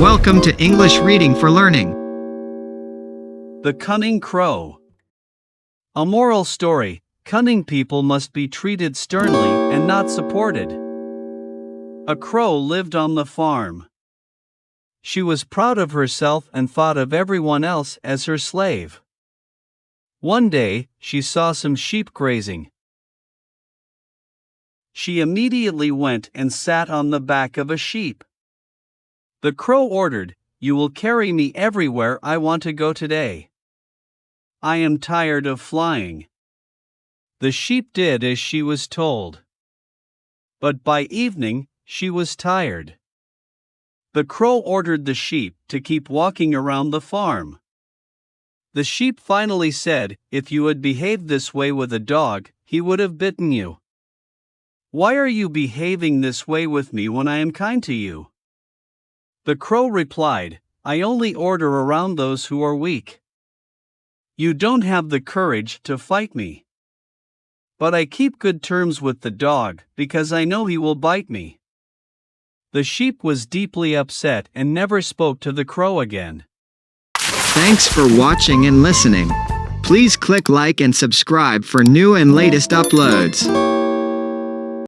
Welcome to English Reading for Learning. The Cunning Crow. A moral story: cunning people must be treated sternly and not supported. A crow lived on the farm. She was proud of herself and thought of everyone else as her slave. One day, she saw some sheep grazing. She immediately went and sat on the back of a sheep. The crow ordered, "You will carry me everywhere I want to go today. I am tired of flying." The sheep did as she was told. But by evening, she was tired. The crow ordered the sheep to keep walking around the farm. The sheep finally said, "If you had behaved this way with a dog, he would have bitten you. Why are you behaving this way with me when I am kind to you?" The crow replied, "I only order around those who are weak. You don't have the courage to fight me. But I keep good terms with the dog because I know he will bite me." The sheep was deeply upset and never spoke to the crow again. Thanks for watching and listening. Please click like and subscribe for new and latest uploads.